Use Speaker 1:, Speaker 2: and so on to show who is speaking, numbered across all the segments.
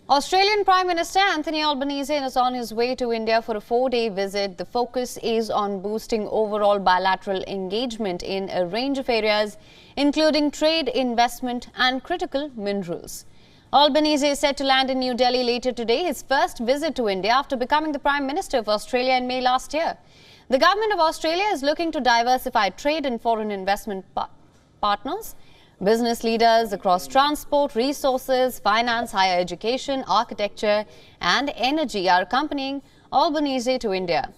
Speaker 1: Australian Prime Minister Anthony Albanese is on his way to India for a 4-day visit. The focus is on boosting overall bilateral engagement in a range of areas, including trade, investment and critical minerals. Albanese is set to land in New Delhi later today, his first visit to India after becoming the Prime Minister of Australia in May last year. The government of Australia is looking to diversify trade and foreign investment partners. Business leaders across transport, resources, finance, higher education, architecture and energy are accompanying Albanese to India.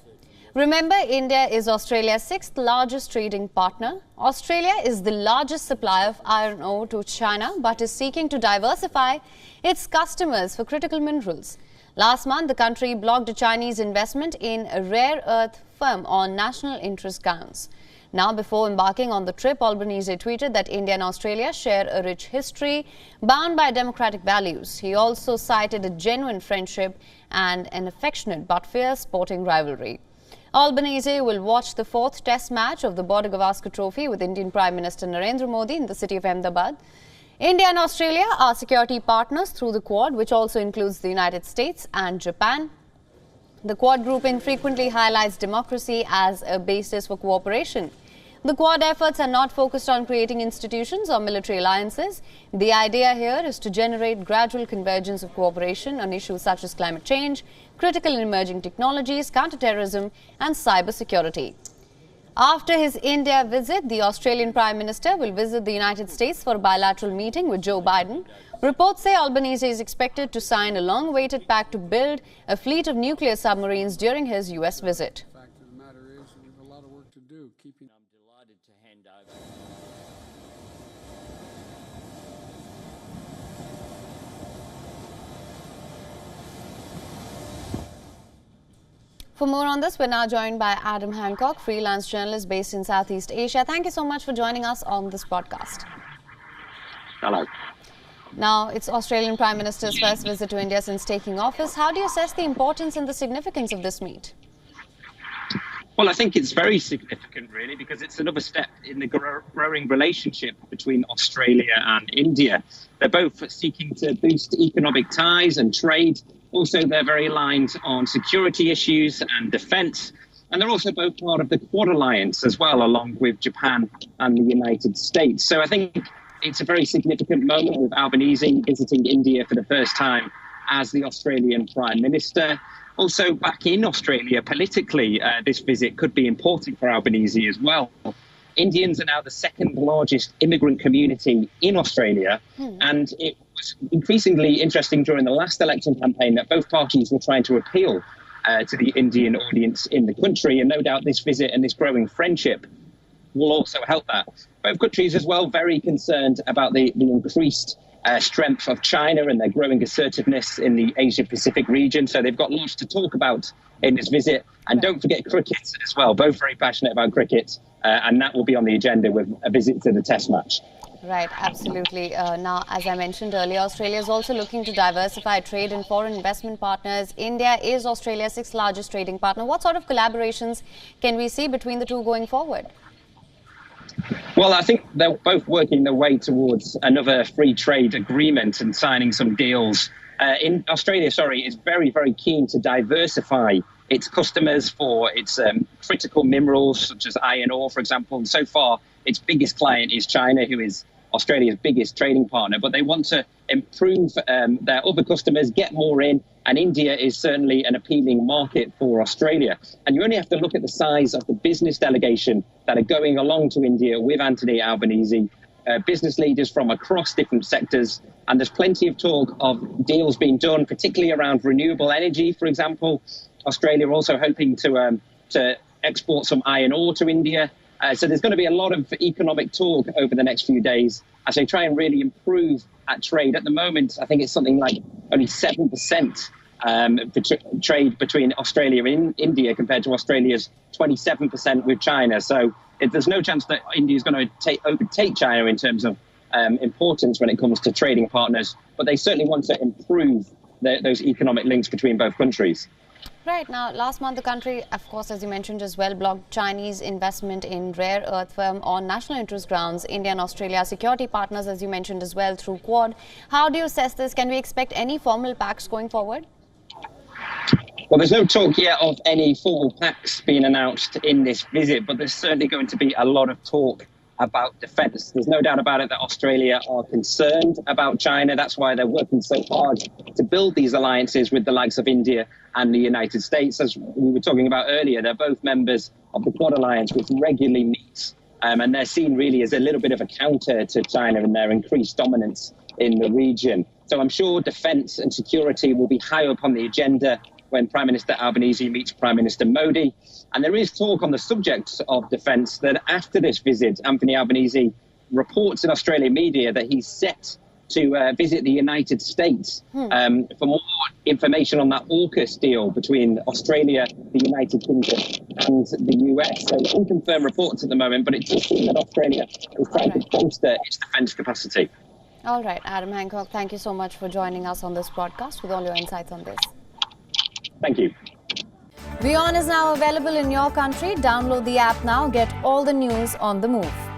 Speaker 1: Remember, India is Australia's 6th largest trading partner. Australia is the largest supplier of iron ore to China but is seeking to diversify its customers for critical minerals. Last month, the country blocked a Chinese investment in a rare earth firm on national interest grounds. Now, before embarking on the trip, Albanese tweeted that India and Australia share a rich history bound by democratic values. He also cited a genuine friendship and an affectionate but fierce sporting rivalry. Albanese will watch the 4th Test match of the Border Gavaskar Trophy with Indian Prime Minister Narendra Modi in the city of Ahmedabad. India and Australia are security partners through the Quad, which also includes the United States and Japan. The Quad grouping frequently highlights democracy as a basis for cooperation. The Quad efforts are not focused on creating institutions or military alliances. The idea here is to generate gradual convergence of cooperation on issues such as climate change, critical and emerging technologies, counterterrorism and cybersecurity. After his India visit, the Australian Prime Minister will visit the United States for a bilateral meeting with Joe Biden. Reports say Albanese is expected to sign a long-awaited pact to build a fleet of nuclear submarines during his U.S. visit.
Speaker 2: The fact of the matter is, there's a lot of work to do. I'm delighted to hand over.
Speaker 1: For more on this, we're now joined by Adam Hancock, freelance journalist based in Southeast Asia. Thank you so much for joining us on this broadcast.
Speaker 3: Hello.
Speaker 1: Now, it's Australian Prime Minister's first visit to India since taking office. How do you assess the importance and the significance of this meet?
Speaker 3: Well, I think it's very significant, really, because it's another step in the growing relationship between Australia and India. They're both seeking to boost economic ties and trade. Also, they're very aligned on security issues and defence. And they're also both part of the Quad Alliance as well, along with Japan and the United States. So I think it's a very significant moment with Albanese visiting India for the first time as the Australian Prime Minister. Also, back in Australia, politically, this visit could be important for Albanese as well. Indians are now the 2nd largest immigrant community in Australia. And it was increasingly interesting during the last election campaign that both parties were trying to appeal to the Indian audience in the country. And no doubt this visit and this growing friendship will also help that. Both countries as well very concerned about the increased strength of China and their growing assertiveness in the Asia-Pacific region. So they've got lots to talk about in this visit. And don't forget cricket as well. Both very passionate about cricket. And that will be on the agenda with a visit to the Test match.
Speaker 1: Right, absolutely. Now, as I mentioned earlier, Australia is also looking to diversify trade and foreign investment partners. India is Australia's 6th largest trading partner. What sort of collaborations can we see between the two going forward?
Speaker 3: Well, I think they're both working their way towards another free trade agreement and signing some deals. In Australia, is very, very keen to diversify its customers for its critical minerals, such as iron ore, for example. And so far, its biggest client is China, who is Australia's biggest trading partner. But they want to improve their other customers, get more in. And India is certainly an appealing market for Australia. And you only have to look at the size of the business delegation that are going along to India with Anthony Albanese, business leaders from across different sectors. And there's plenty of talk of deals being done, particularly around renewable energy, for example. Australia also hoping to export some iron ore to India. So there's going to be a lot of economic talk over the next few days as they try and really improve at trade. At the moment, I think it's something like only 7% for trade between Australia and India compared to Australia's 27% with China. So there's no chance that India is going to overtake China in terms of importance when it comes to trading partners. But they certainly want to improve those economic links between both countries.
Speaker 1: Right. Now, last month, the country, of course, as you mentioned as well, blocked Chinese investment in rare earth firm on national interest grounds. India and Australia are security partners, as you mentioned as well, through Quad. How do you assess this? Can we expect any formal pacts going forward?
Speaker 3: Well, there's no talk yet of any formal pacts being announced in this visit, but there's certainly going to be a lot of talk about defence. There's no doubt about it that Australia are concerned about China. That's why they're working so hard to build these alliances with the likes of India and the United States. As we were talking about earlier, they're both members of the Quad Alliance, which regularly meets, and they're seen really as a little bit of a counter to China and their increased dominance in the region. So I'm sure defence and security will be high up on the agenda when Prime Minister Albanese meets Prime Minister Modi. And there is talk on the subject of defence that after this visit, Anthony Albanese reports in Australian media that he's set to visit the United States for more information on that AUKUS deal between Australia, the United Kingdom and the US. So unconfirmed reports at the moment, but it does seem that Australia is trying to bolster its defence capacity.
Speaker 1: All right, Adam Hancock, thank you so much for joining us on this broadcast with all your insights on this.
Speaker 3: Thank you.
Speaker 1: WION is now available in your country. Download the app now. Get all the news on the move.